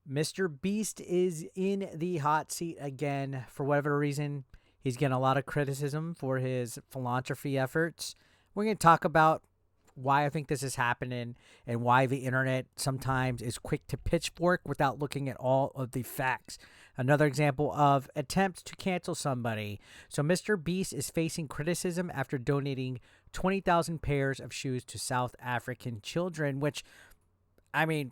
Mr. Beast is in the hot seat again for whatever reason. He's getting a lot of criticism for his philanthropy efforts. We're going to talk about why I think this is happening and why the internet sometimes is quick to pitchfork without looking at all of the facts. Another example of attempts to cancel somebody. So Mr. Beast is facing criticism after donating 20,000 pairs of shoes to South African children, which, I mean,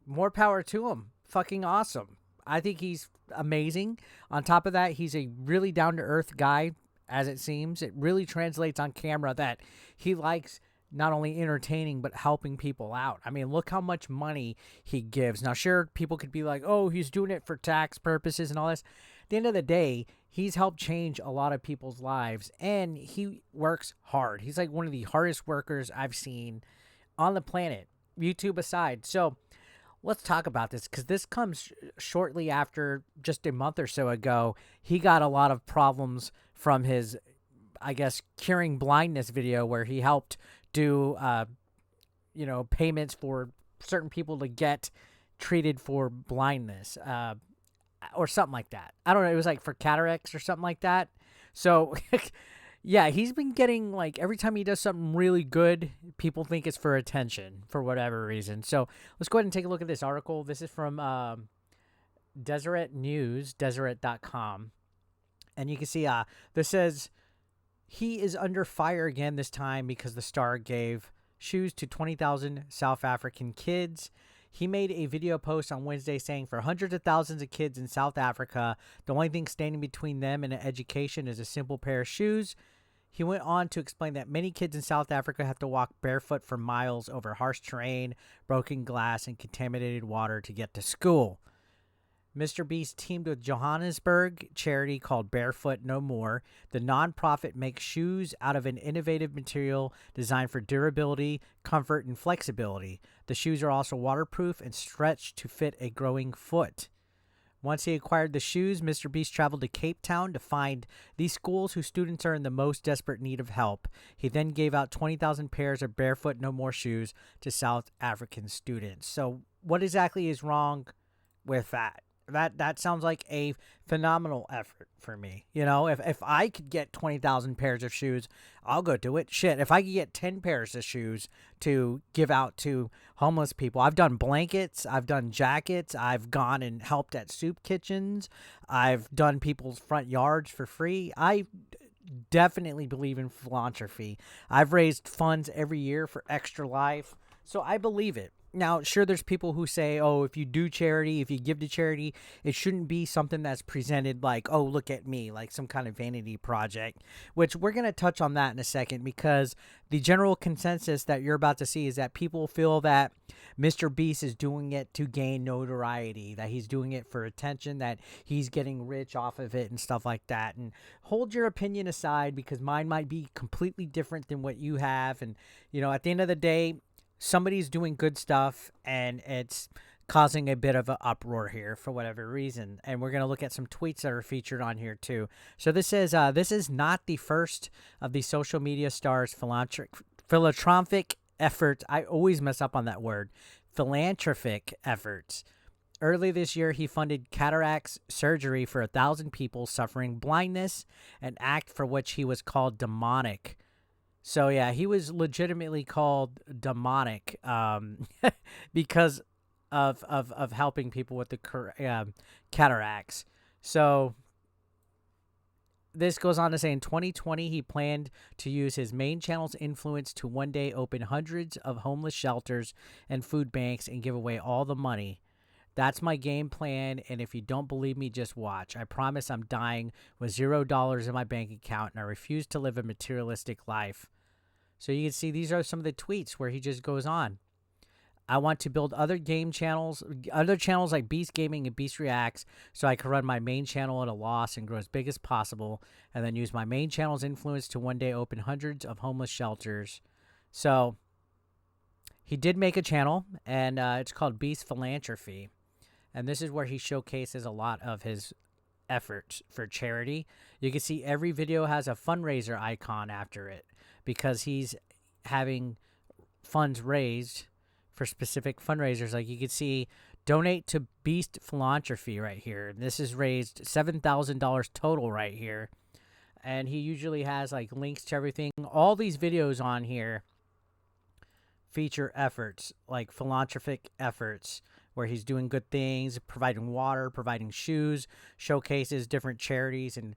more power to him. Fucking awesome. I think he's amazing. On top of that, he's a really down-to-earth guy, as it seems. It really translates on camera that he likes not only entertaining, but helping people out. I mean, look how much money he gives. Now, sure, people could be like, oh, he's doing it for tax purposes and all this. At the end of the day, he's helped change a lot of people's lives, and he works hard. He's like one of the hardest workers I've seen on the planet, YouTube aside. So let's talk about this, because this comes shortly after, just a month or so ago, he got a lot of problems from his, I guess, curing blindness video where he helped do, payments for certain people to get treated for blindness, or something like that. I don't know. It was like for cataracts or something like that. So, yeah, he's been getting, like, every time he does something really good, people think it's for attention for whatever reason. So let's go ahead and take a look at this article. This is from Deseret News, Deseret.com. And you can see this says, he is under fire again this time because the star gave shoes to 20,000 South African kids. He made a video post on Wednesday saying for hundreds of thousands of kids in South Africa, the only thing standing between them and an education is a simple pair of shoes. He went on to explain that many kids in South Africa have to walk barefoot for miles over harsh terrain, broken glass, and contaminated water to get to school. Mr. Beast teamed with Johannesburg charity called Barefoot No More. The nonprofit makes shoes out of an innovative material designed for durability, comfort, and flexibility. The shoes are also waterproof and stretched to fit a growing foot. Once he acquired the shoes, Mr. Beast traveled to Cape Town to find these schools whose students are in the most desperate need of help. He then gave out 20,000 pairs of Barefoot No More shoes to South African students. So what exactly is wrong with that? That sounds like a phenomenal effort for me. You know, if I could get 20,000 pairs of shoes, I'll go do it. Shit, if I could get 10 pairs of shoes to give out to homeless people. I've done blankets. I've done jackets. I've gone and helped at soup kitchens. I've done people's front yards for free. I definitely believe in philanthropy. I've raised funds every year for Extra Life, so I believe it. Now, sure, there's people who say, oh, if you do charity, if you give to charity, it shouldn't be something that's presented like, oh, look at me, like some kind of vanity project, which we're going to touch on that in a second, because the general consensus that you're about to see is that people feel that Mr. Beast is doing it to gain notoriety, that he's doing it for attention, that he's getting rich off of it and stuff like that. And hold your opinion aside, because mine might be completely different than what you have. And, you know, at the end of the day, somebody's doing good stuff, and it's causing a bit of an uproar here for whatever reason. And we're going to look at some tweets that are featured on here too. So this is not the first of the social media stars' philanthropic efforts. I always mess up on that word. Philanthropic efforts. Early this year, he funded cataracts surgery for 1,000 people suffering blindness, an act for which he was called demonic. So, yeah, he was legitimately called demonic because of helping people with the cataracts. So, this goes on to say in 2020, he planned to use his main channel's influence to one day open hundreds of homeless shelters and food banks and give away all the money. That's my game plan, and if you don't believe me, just watch. I promise I'm dying with $0 in my bank account, and I refuse to live a materialistic life. So you can see these are some of the tweets where he just goes on. I want to build other channels like Beast Gaming and Beast Reacts, so I can run my main channel at a loss and grow as big as possible, and then use my main channel's influence to one day open hundreds of homeless shelters. So he did make a channel, and it's called Beast Philanthropy. And this is where he showcases a lot of his efforts for charity. You can see every video has a fundraiser icon after it, because he's having funds raised for specific fundraisers. Like you can see donate to Beast Philanthropy right here. This has raised $7,000 total right here. And he usually has like links to everything. All these videos on here feature efforts, like philanthropic efforts, where he's doing good things, providing water, providing shoes, showcases different charities, and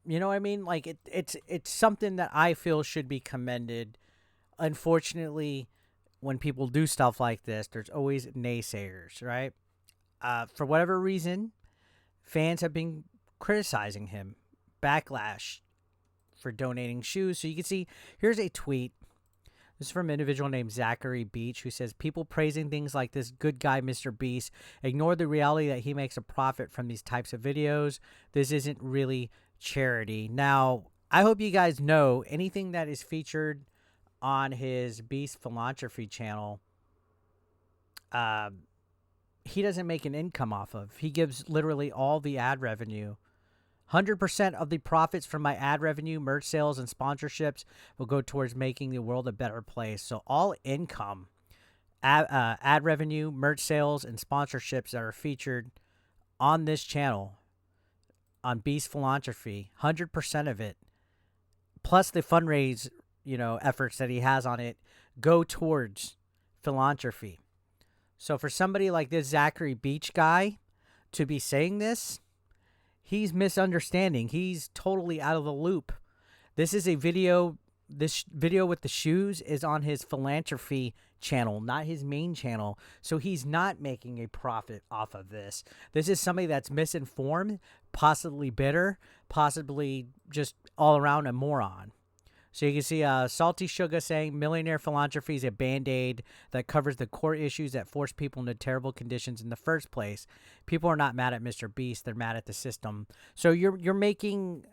you know what I mean? Like it's something that I feel should be commended. Unfortunately, when people do stuff like this, there's always naysayers, right? For whatever reason, fans have been criticizing him. Backlash for donating shoes. So you can see, here's a tweet. This is from an individual named Zachary Beach, who says, people praising things like this good guy, MrBeast, ignore the reality that he makes a profit from these types of videos. This isn't really charity. Now, I hope you guys know anything that is featured on his Beast Philanthropy channel, he doesn't make an income off of. He gives literally all the ad revenue. 100% of the profits from my ad revenue, merch sales, and sponsorships will go towards making the world a better place. So all income, ad revenue, merch sales, and sponsorships that are featured on this channel, on Beast Philanthropy, 100% of it, plus the fundraise, efforts that he has on it, go towards philanthropy. So for somebody like this Zachary Beach guy to be saying this, he's misunderstanding. He's totally out of the loop. This is a video. This video with the shoes is on his philanthropy channel, not his main channel. So he's not making a profit off of this. This is somebody that's misinformed, possibly bitter, possibly just all around a moron. So you can see Salty Sugar saying, millionaire philanthropy is a Band-Aid that covers the core issues that force people into terrible conditions in the first place. People are not mad at MrBeast. They're mad at the system. So you're making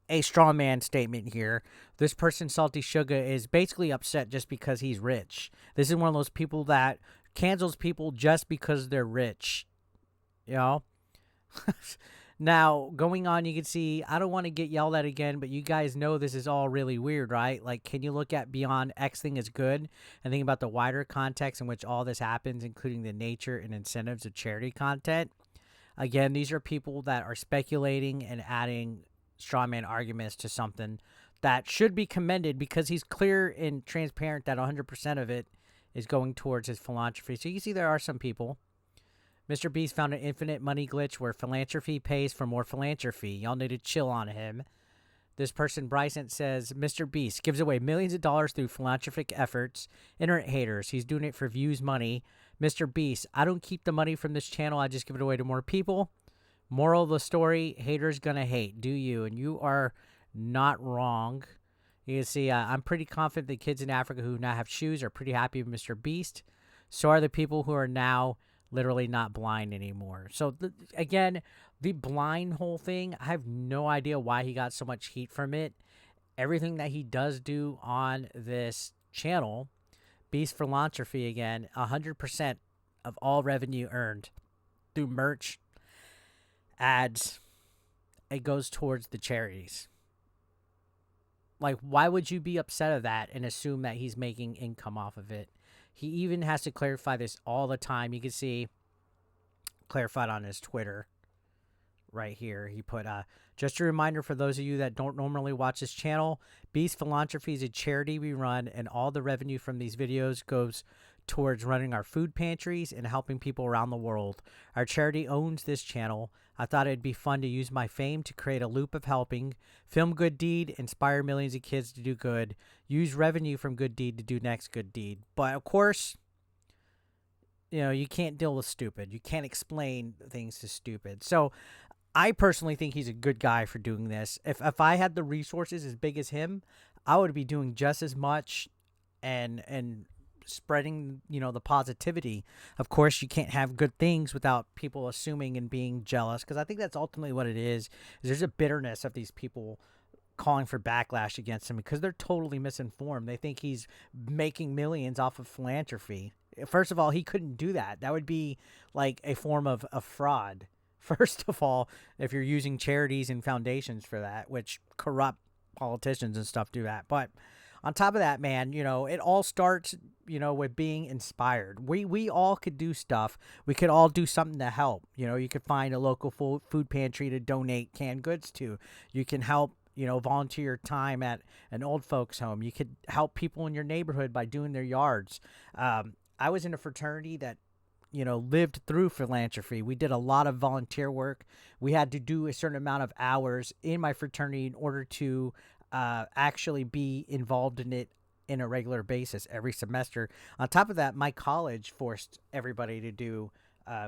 a straw man statement here. This person, Salty Sugar, is basically upset just because he's rich. This is one of those people that cancels people just because they're rich. Now, going on, you can see, I don't want to get yelled at again, but you guys know this is all really weird, right? Like, can you look at beyond X thing is good and think about the wider context in which all this happens, including the nature and incentives of charity content? Again, these are people that are speculating and adding straw man arguments to something that should be commended because he's clear and transparent that 100% of it is going towards his philanthropy. So you can see there are some people. MrBeast found an infinite money glitch where philanthropy pays for more philanthropy. Y'all need to chill on him. This person, Bryson, says, MrBeast gives away millions of dollars through philanthropic efforts. Internet haters. He's doing it for views, money. MrBeast, I don't keep the money from this channel. I just give it away to more people. Moral of the story, haters gonna hate. Do you? And you are not wrong. You can see, I'm pretty confident the kids in Africa who now have shoes are pretty happy with MrBeast. So are the people who are now literally not blind anymore. So again, the blind whole thing, I have no idea why he got so much heat from it. Everything that he does do on this channel, Beast Philanthropy, again, 100% of all revenue earned through merch, ads, it goes towards the charities. Like, why would you be upset of that and assume that he's making income off of it? He even has to clarify this all the time. You can see clarified on his Twitter right here. He put, just a reminder for those of you that don't normally watch this channel, Beast Philanthropy is a charity we run, and all the revenue from these videos goes towards running our food pantries and helping people around the world. Our charity owns this channel. I thought it'd be fun to use my fame to create a loop of helping, film good deed, inspire millions of kids to do good, use revenue from good deed to do next good deed. But of course, you can't deal with stupid. You can't explain things to stupid. So I personally think he's a good guy for doing this. If I had the resources as big as him, I would be doing just as much and spreading, the positivity. Of course, you can't have good things without people assuming and being jealous, because I think that's ultimately what it is there's a bitterness of these people calling for backlash against him because they're totally misinformed. They think he's making millions off of philanthropy. First of all, he couldn't do that. That would be like a form of fraud. First of all, if you're using charities and foundations for that, which corrupt politicians and stuff do that. But on top of that, man, it all starts, with being inspired. We all could do stuff. We could all do something to help. You could find a local food pantry to donate canned goods to. You can help, volunteer your time at an old folks home. You could help people in your neighborhood by doing their yards. I was in a fraternity that lived through philanthropy. We did a lot of volunteer work. We had to do a certain amount of hours in my fraternity in order to actually be involved in it in a regular basis every semester. On top of that, my college forced everybody to do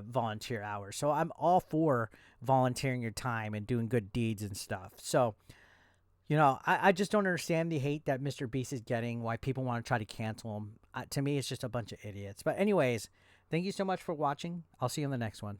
volunteer hours. So I'm all for volunteering your time and doing good deeds and stuff. So, I just don't understand the hate that MrBeast is getting, why people want to try to cancel him. To me, it's just a bunch of idiots. But anyways, thank you so much for watching. I'll see you in the next one.